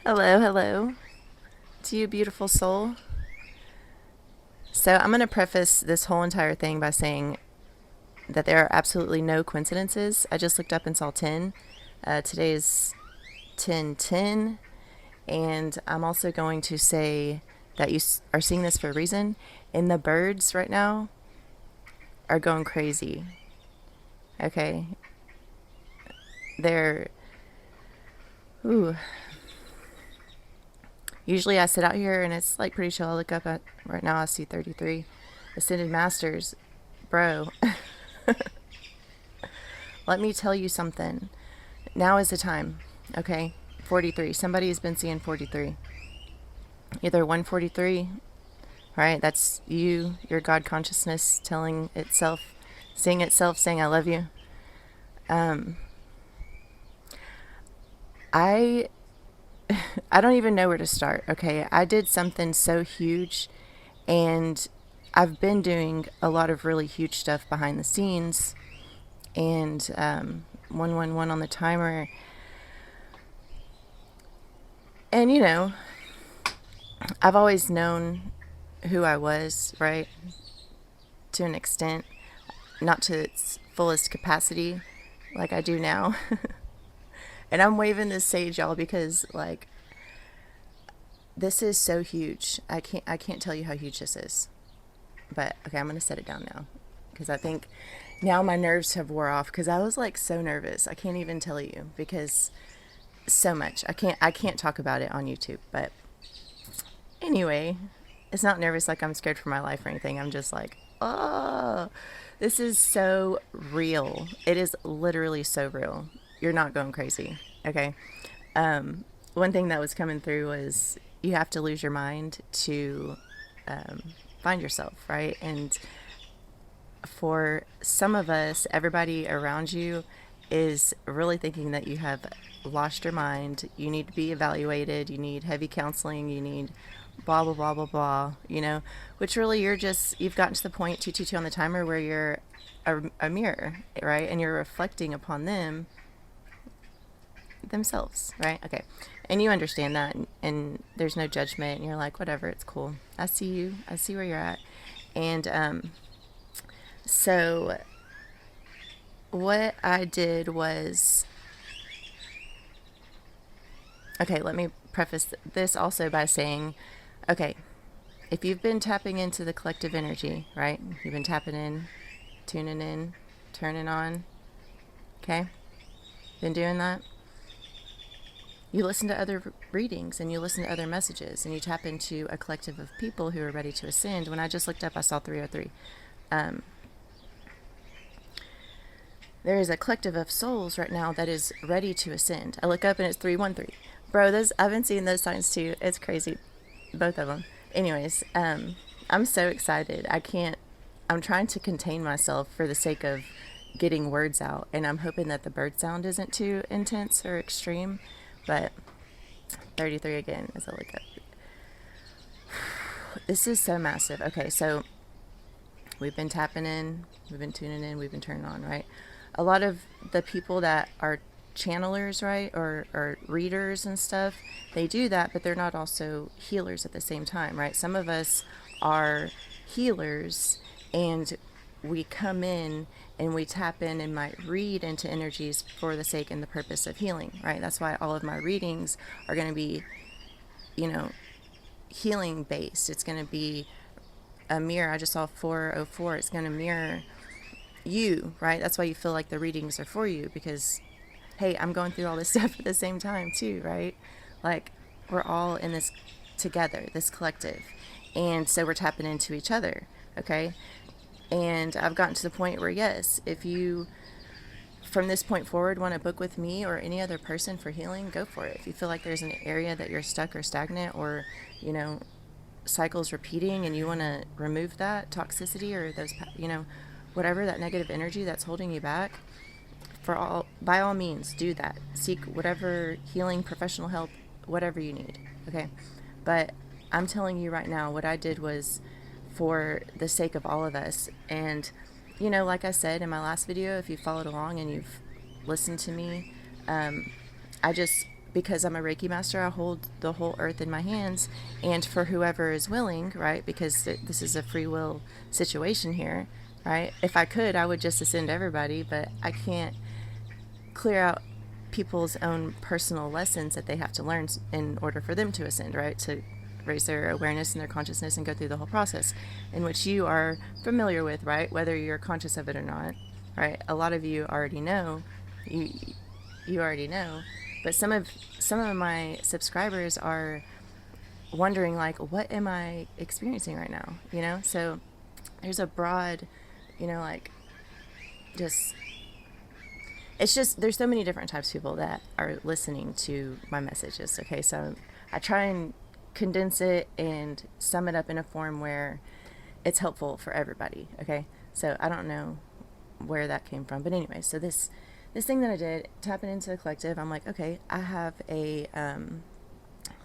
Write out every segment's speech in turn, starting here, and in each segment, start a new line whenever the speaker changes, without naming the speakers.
Hello, hello to you, beautiful soul. So, I'm going to preface this whole entire thing by saying that there are absolutely no coincidences. I just looked up and saw 10. Today is 10:10, and I'm also going to say that you are seeing this for a reason. And the birds right now are going crazy. Okay? They're. Ooh. Usually I sit out here and it's like pretty chill. I look up at. Right now I see 33. Ascended Masters. Bro. Let me tell you something. Now is the time, okay? 43. Somebody has been seeing 43. Either 143, right? That's you, your God consciousness telling itself, saying, I love you. Um, I I don't even know where to start, okay? I did something so huge, and I've been doing a lot of really huge stuff behind the scenes, and 111 on the timer. And I've always known who I was, right? To an extent, not to its fullest capacity like I do now. And I'm waving this sage, y'all, because like this is so huge. I can't tell you how huge this is. But okay, I'm gonna set it down now because I think now my nerves have wore off because I was like so nervous. I can't even tell you because so much. I can't talk about it on YouTube, but anyway, it's not nervous like I'm scared for my life or anything. I'm just like, oh, this is so real. It is literally so real. You're not going crazy. Okay. One thing that was coming through was you have to lose your mind to um, find yourself, right? And for some of us, everybody around you is really thinking that you have lost your mind. You need to be evaluated. You need heavy counseling. You need blah, blah, blah, blah, blah, which really you've gotten to the point 222 on the timer where you're a mirror, right? And you're reflecting upon themselves, right? Okay. And you understand that, and there's no judgment. And you're like, whatever, it's cool. I see you. I see where you're at. And so what I did was, okay, let me preface this also by saying, okay, if you've been tapping into the collective energy, right? You've been tapping in, tuning in, turning on, okay? Been doing that. You listen to other readings and you listen to other messages and you tap into a collective of people who are ready to ascend. When I just looked up, I saw 303. There is a collective of souls right now that is ready to ascend. I look up and it's 313. Bro, I've been seeing those signs too. It's crazy. Both of them. Anyways, I'm so excited. I'm trying to contain myself for the sake of getting words out. And I'm hoping that the bird sound isn't too intense or extreme. But 33 again as I look up. This is so massive. Okay, so we've been tapping in, we've been tuning in, we've been turning on, right? A lot of the people that are channelers, right, or readers and stuff, they do that, but they're not also healers at the same time, right? Some of us are healers and we come in and we tap in and might read into energies for the sake and the purpose of healing, right? That's why all of my readings are going to be, you know, healing based. It's going to be a mirror. I just saw 404. It's going to mirror you, right? That's why you feel like the readings are for you because, hey, I'm going through all this stuff at the same time too, right? Like we're all in this together, this collective. And so we're tapping into each other, okay? And I've gotten to the point where, yes, if you, from this point forward, want to book with me or any other person for healing, go for it. If you feel like there's an area that you're stuck or stagnant or, cycles repeating and you want to remove that toxicity or those, whatever, that negative energy that's holding you back, by all means, do that. Seek whatever healing, professional help, whatever you need, okay? But I'm telling you right now, what I did was for the sake of all of us. And, like I said in my last video, if you followed along and you've listened to me, I just because I'm a Reiki master, I hold the whole earth in my hands. And for whoever is willing, right, because this is a free will situation here, right? If I could, I would just ascend everybody, but I can't clear out people's own personal lessons that they have to learn in order for them to ascend, right? To raise their awareness and their consciousness and go through the whole process, in which you are familiar with, right? Whether you're conscious of it or not, right? A lot of you already know. You you already know, but some of my subscribers are wondering, like, what am I experiencing right now? So there's a broad, like, just it's just there's so many different types of people that are listening to my messages. Okay, so I try and condense it and sum it up in a form where it's helpful for everybody. Okay, so I don't know where that came from, but anyway, so this thing that I did, tapping into the collective, I'm like, okay, I have a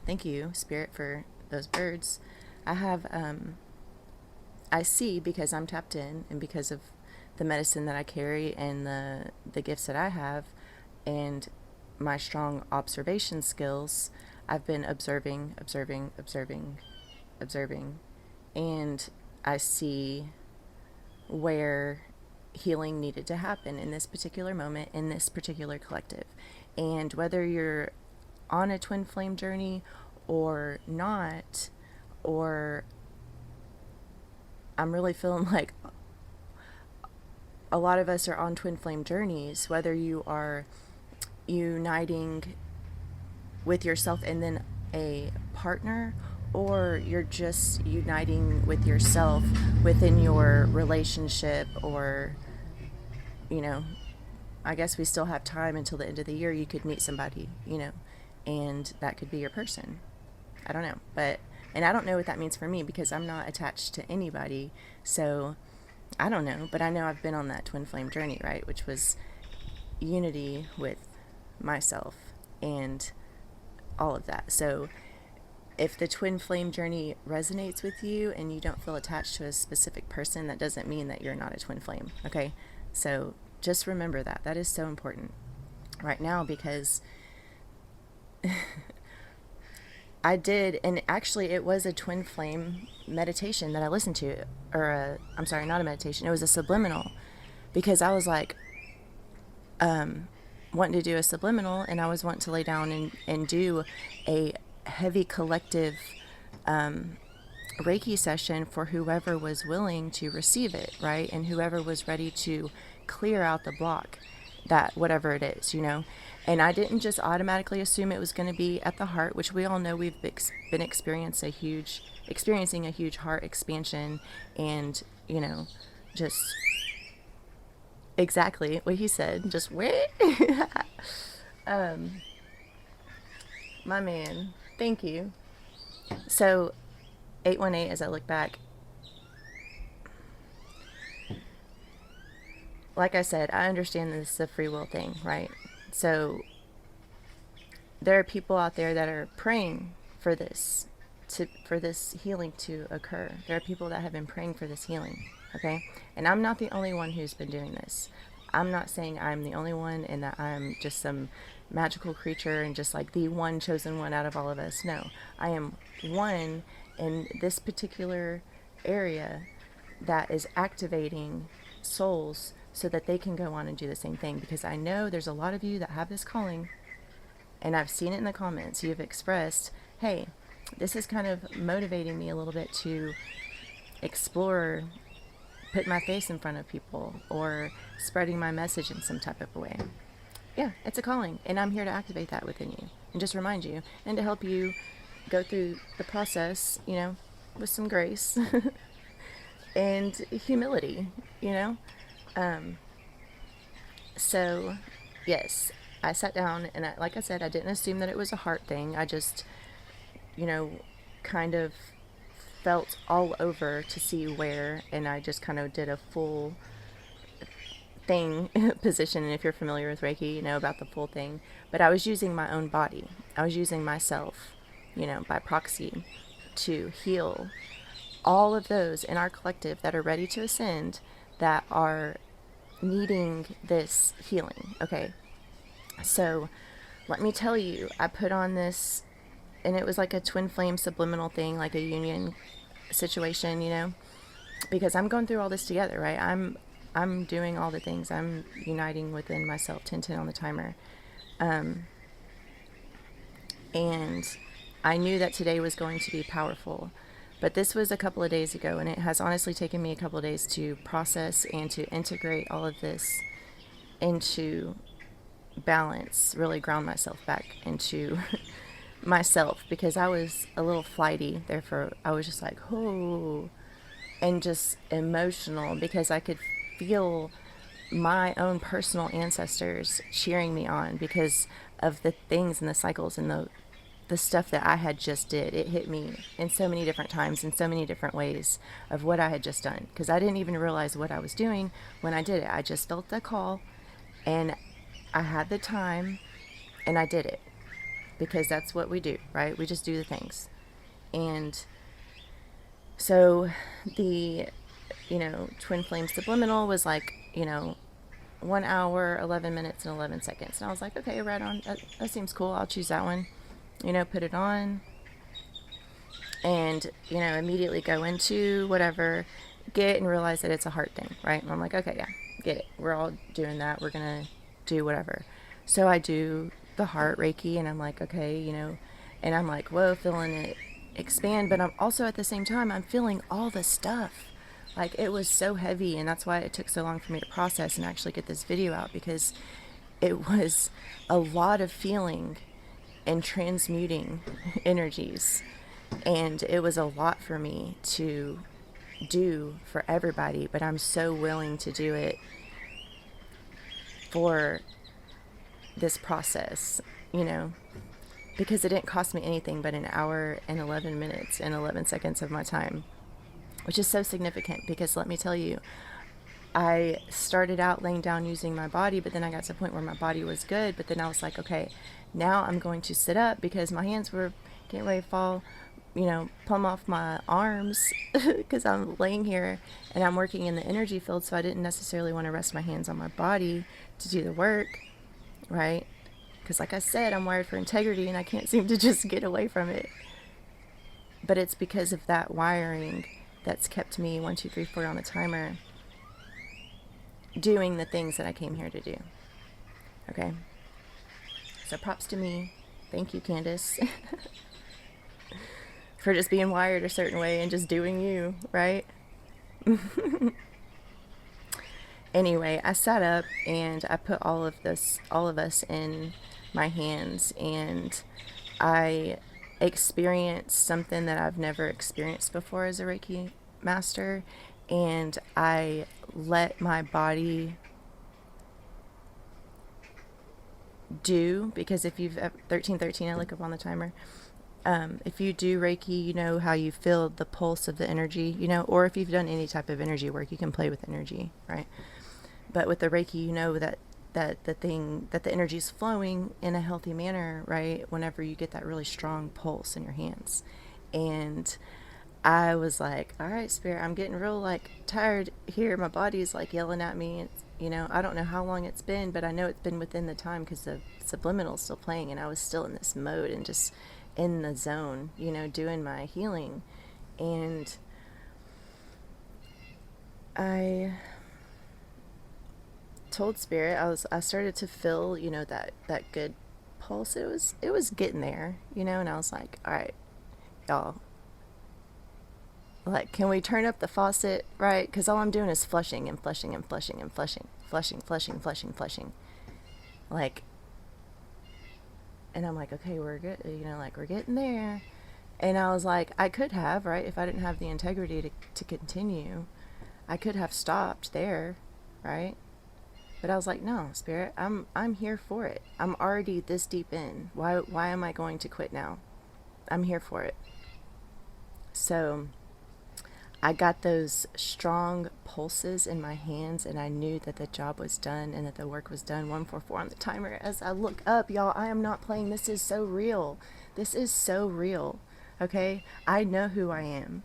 thank you, Spirit, for those birds. I have I see, because I'm tapped in and because of the medicine that I carry and the gifts that I have and my strong observation skills. I've been observing, observing, observing, observing, and I see where healing needed to happen in this particular moment, in this particular collective. And whether you're on a twin flame journey or not, or I'm really feeling like a lot of us are on twin flame journeys, whether you are uniting with yourself and then a partner, or you're just uniting with yourself within your relationship, or, I guess we still have time until the end of the year. You could meet somebody, and that could be your person. I don't know. And I don't know what that means for me, because I'm not attached to anybody. So I don't know, but I know I've been on that twin flame journey, right? Which was unity with myself and all of that. So if the twin flame journey resonates with you and you don't feel attached to a specific person, that doesn't mean that you're not a twin flame. Okay. So just remember that. That is so important right now, because I did, and actually it was a twin flame meditation that I listened to, or I'm sorry, not a meditation. It was a subliminal, because I was like, wanting to do a subliminal, and I was wanting to lay down and do a heavy collective Reiki session for whoever was willing to receive it, right? And whoever was ready to clear out the block, that whatever it is, And I didn't just automatically assume it was going to be at the heart, which we all know we've been experiencing a huge heart expansion, and, just exactly what he said, just wait. My man, thank you. So 818, as I look back, like I said, I understand this is a free will thing, right? So there are people out there that are praying for this, for this healing to occur. There are people that have been praying for this healing, okay? And I'm not the only one who's been doing this. I'm not saying I'm the only one and that I'm just some magical creature and just like the one chosen one out of all of us. No, I am one in this particular area that is activating souls so that they can go on and do the same thing, because I know there's a lot of you that have this calling, and I've seen it in the comments. You've expressed, hey, this is kind of motivating me a little bit to explore, put my face in front of people, or spreading my message in some type of a way. Yeah, it's a calling, and I'm here to activate that within you and just remind you and to help you go through the process, with some grace and humility, So, yes, I sat down, and like I said, I didn't assume that it was a heart thing. I just, kind of felt all over to see where, and I just kind of did a full thing position. And if you're familiar with Reiki, you know about the full thing. But I was using my own body. I was using myself, by proxy, to heal all of those in our collective that are ready to ascend, that are needing this healing. Okay, so let me tell you, I put on this, and it was like a twin flame subliminal thing, like a union situation, because I'm going through all this together, right? I'm doing all the things. I'm uniting within myself, 10 on the timer. And I knew that today was going to be powerful. But this was a couple of days ago, and it has honestly taken me a couple of days to process and to integrate all of this into balance, really ground myself back into myself, because I was a little flighty. Therefore, I was just like, oh, and just emotional because I could feel my own personal ancestors cheering me on because of the things and the cycles and the stuff that I had just did. It hit me in so many different times, in so many different ways of what I had just done, because I didn't even realize what I was doing when I did it. I just felt the call, and I had the time, and I did it, because that's what we do, right? We just do the things. And so the twin flame subliminal was like, 1 hour, 11 minutes, and 11 seconds. And I was like, okay, right on. That seems cool. I'll choose that one. Put it on, and, immediately go into whatever, get and realize that it's a heart thing, right? And I'm like, okay, yeah, get it. We're all doing that. We're going to do whatever. So I do the heart Reiki, and I'm like, okay, and I'm like, whoa, feeling it expand. But I'm also at the same time, I'm feeling all the stuff. Like, it was so heavy, and that's why it took so long for me to process and actually get this video out, because it was a lot of feeling and transmuting energies. And it was a lot for me to do for everybody, but I'm so willing to do it for this process, because it didn't cost me anything but 1 hour and 11 minutes and 11 seconds of my time, which is so significant, because let me tell you, I started out laying down using my body, but then I got to a point where my body was good, but then I was like, okay, now I'm going to sit up, because my hands were getting ready to fall, plumb off my arms, because I'm laying here and I'm working in the energy field, so I didn't necessarily want to rest my hands on my body to do the work, right? Because like I said, I'm wired for integrity, and I can't seem to just get away from it. But it's because of that wiring that's kept me 1, 2, 3, 4 on the timer, doing the things that I came here to do. Okay? So props to me. Thank you, Candice, for just being wired a certain way and just doing you, right? Anyway, I sat up and I put all of us in my hands, and I experienced something that I've never experienced before as a Reiki master, and I let my body do, because if you've 1313, I look up on the timer, if you do Reiki, you know how you feel the pulse of the energy, or if you've done any type of energy work, you can play with energy, right? But with the Reiki, that the energy is flowing in a healthy manner, right? Whenever you get that really strong pulse in your hands. And I was like, all right, Spirit, I'm getting real tired here. My body's yelling at me. It's, I don't know how long it's been, but I know it's been within the time, because the subliminal's still playing, and I was still in this mode and just in the zone, doing my healing. And I told Spirit, I started to feel, that good pulse. It was getting there, and I was like, all right, y'all, can we turn up the faucet, right? Because all I'm doing is flushing and flushing and flushing and flushing, flushing. And I'm like, okay, we're good, we're getting there. And I was like, I could have, right, if I didn't have the integrity to continue, I could have stopped there, right? But I was like, no, Spirit, I'm here for it. I'm already this deep in. Why am I going to quit now? I'm here for it. So I got those strong pulses in my hands, and I knew that the job was done and that the work was done. 144 on the timer. As I look up, y'all, I am not playing. This is so real. This is so real. Okay? I know who I am.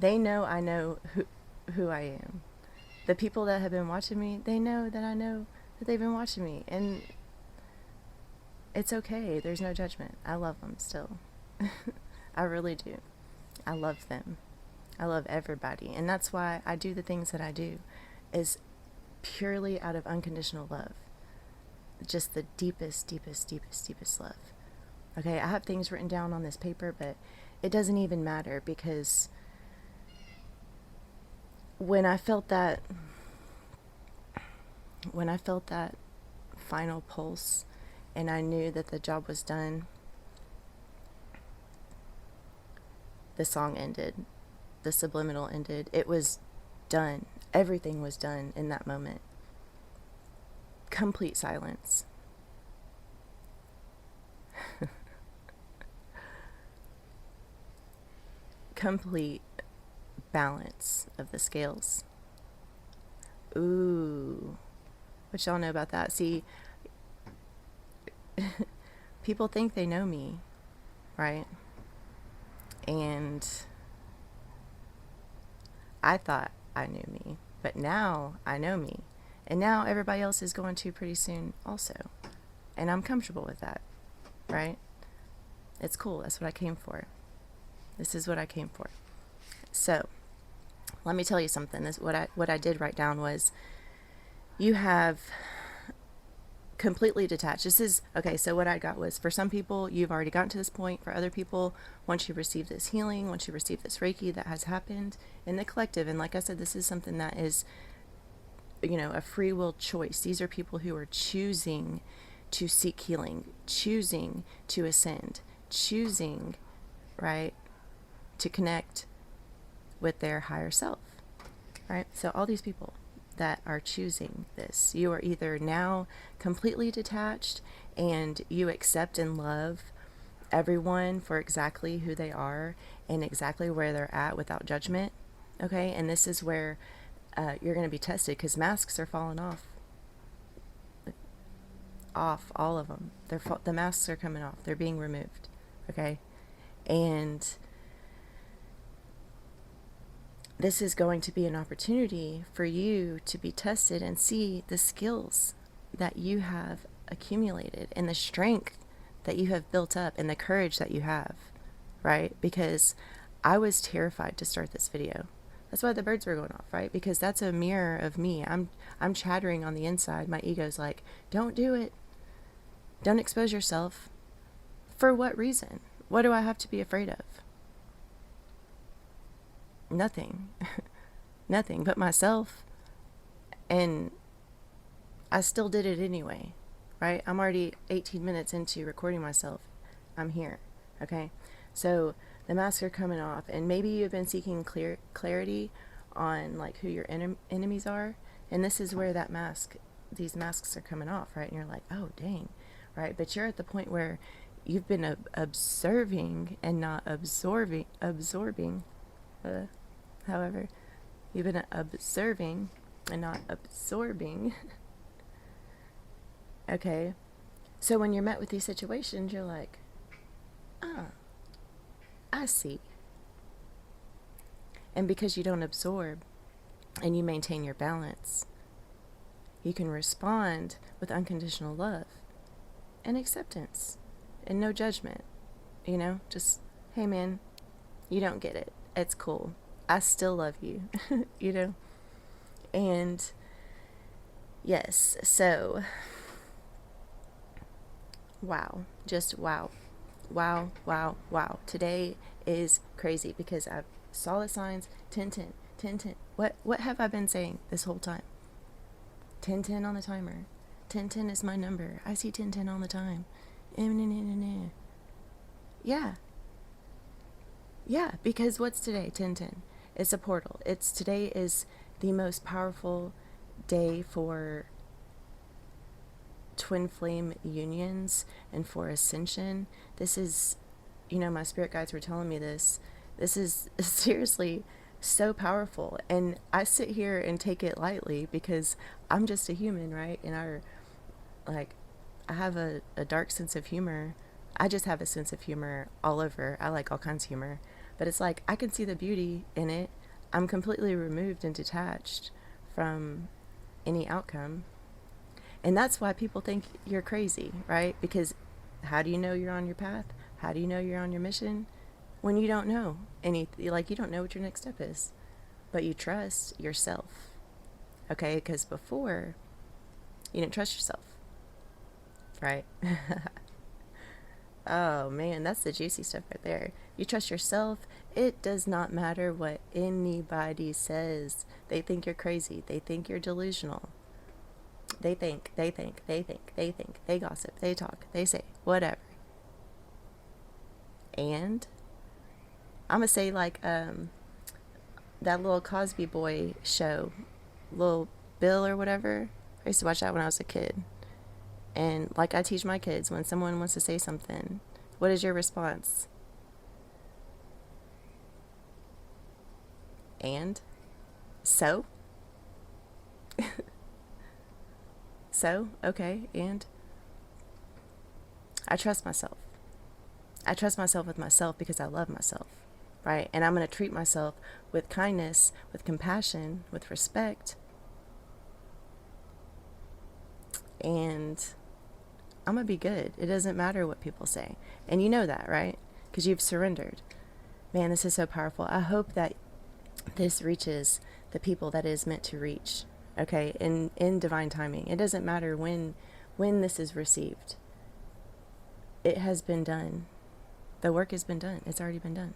They know I know who I am. The people that have been watching me, they know that I know that they've been watching me. And It's okay. There's no judgment. I love them still. I really do. I love them. I love everybody. And that's why I do the things that I do, is purely out of unconditional love. Just the deepest, deepest, deepest, deepest love. Okay, I have things written down on this paper, but it doesn't even matter, because when I felt that final pulse and I knew that the job was done, the song ended. The subliminal ended. It was done. Everything was done in that moment. Complete silence. Complete balance of the scales. Ooh. What y'all know about that? See, people think they know me, right? And I thought I knew me, but now I know me. And now everybody else is going to pretty soon also. And I'm comfortable with that, right? It's cool. That's what I came for. This is what I came for. So, let me tell you something. This what I did write down was, you have completely detached. This is, okay, so what I got was, for some people, you've already gotten to this point. For other people, once you receive this healing, once you receive this Reiki, that has happened in the collective. And like I said, this is something that is, a free will choice. These are people who are choosing to seek healing, choosing to ascend, choosing, right, to connect with their higher self, right? So all these people that are choosing this, you are either now completely detached and you accept and love everyone for exactly who they are and exactly where they're at without judgment, okay? And this is where you're going to be tested, because masks are falling off, all of them. The masks are coming off. They're being removed, okay? And this is going to be an opportunity for you to be tested and see the skills that you have accumulated and the strength that you have built up and the courage that you have, right? Because I was terrified to start this video. That's why the birds were going off, right? Because that's a mirror of me. I'm chattering on the inside. My ego's like, don't do it. Don't expose yourself. For what reason? What do I have to be afraid of? Nothing. Nothing but myself. And I still did it anyway, right? I'm already 18 minutes into recording myself. I'm here, okay? So the masks are coming off, and maybe you've been seeking clarity on like who your enemies are, and this is where these masks are coming off, right? And you're like, oh dang, right? But you're at the point where you've been observing and not absorbing. However, you've been observing and not absorbing. Okay, so when you're met with these situations, you're like, I see. And because you don't absorb and you maintain your balance, you can respond with unconditional love and acceptance and no judgment. Just, hey man, you don't get it. It's cool. I still love you, And yes, so wow, just wow. Wow, wow, wow. Today is crazy because I saw the signs. 10, 10, 10, 10. What have I been saying this whole time? 10, 10 on the timer. 10, 10 is my number. I see 10, 10 all the time. Yeah. Yeah, because what's today? 10, 10. It's a portal. Today is the most powerful day for twin flame unions and for ascension. This is, my spirit guides were telling me this. This is seriously so powerful. And I sit here and take it lightly because I'm just a human, right? And I have a dark sense of humor. I just have a sense of humor all over. I like all kinds of humor. But it's like, I can see the beauty in it. I'm completely removed and detached from any outcome. And that's why people think you're crazy, right? Because How do you know you're on your path? How do you know you're on your mission? When you don't know anything, like you don't know what your next step is, but you trust yourself. Okay, because before you didn't trust yourself, right? Oh man, that's the juicy stuff right there. You trust yourself. It does not matter what anybody says. They think you're crazy. They think you're delusional. They gossip, they talk, they say, whatever. And I'm gonna say like that little Cosby Boy show, little Bill or whatever. I used to watch that when I was a kid. And like I teach my kids, when someone wants to say something, what is your response? And so? So, okay, and I trust myself. I trust myself with myself because I love myself, right? And I'm going to treat myself with kindness, with compassion, with respect. And I'm going to be good. It doesn't matter what people say. And you know that, right? Because you've surrendered. Man, this is so powerful. I hope that this reaches the people that it is meant to reach, okay, in divine timing. It doesn't matter when this is received. It has been done. The work has been done. It's already been done.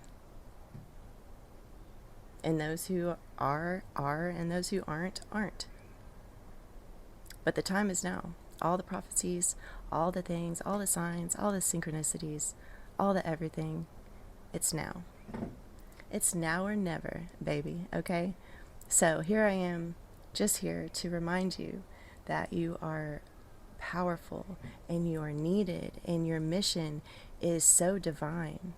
And those who are, and those who aren't. But the time is now. All the prophecies, all the things, all the signs, all the synchronicities, all the everything, it's now. It's now or never, baby, okay? So here I am, just here to remind you that you are powerful and you are needed and your mission is so divine.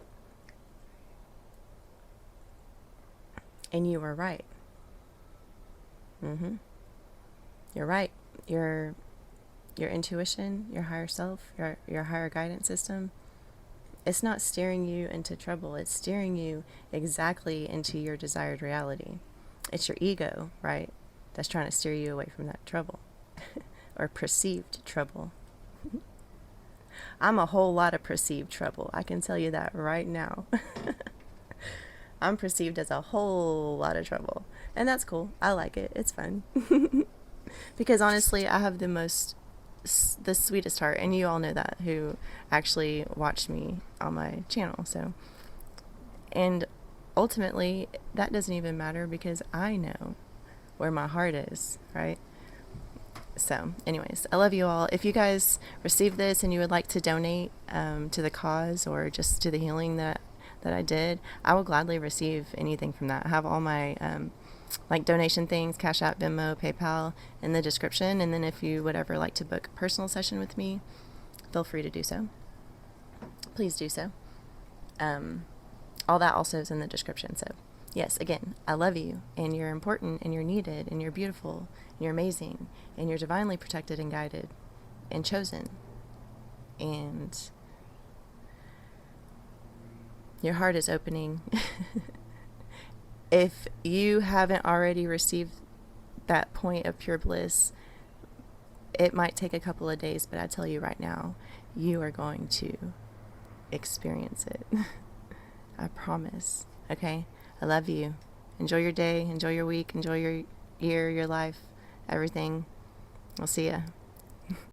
And you were right. You're right. Your intuition, your higher self, your higher guidance system, it's not steering you into trouble. It's steering you exactly into your desired reality. It's your ego, right, that's trying to steer you away from that trouble or perceived trouble. I'm a whole lot of perceived trouble. I can tell you that right now. I'm perceived as a whole lot of trouble. And that's cool. I like it. It's fun. Because honestly, I have the sweetest heart, and you all know that who actually watched me on my channel. So, and ultimately, that doesn't even matter because I know where my heart is, right? So, anyways, I love you all. If you guys receive this and you would like to donate to the cause or just to the healing that I did, I will gladly receive anything from that. I have all my like donation things, Cash App, Venmo, PayPal in the description. And then if you would ever like to book a personal session with me, feel free to do so. Please do so. All that also is in the description. So yes, again, I love you, and you're important, and you're needed, and you're beautiful, and you're amazing, and you're divinely protected and guided and chosen. And your heart is opening. If you haven't already received that point of pure bliss, it might take a couple of days, but I tell you right now, you are going to experience it. I promise. Okay? I love you. Enjoy your day, enjoy your week, enjoy your year, your life, everything. I'll see ya.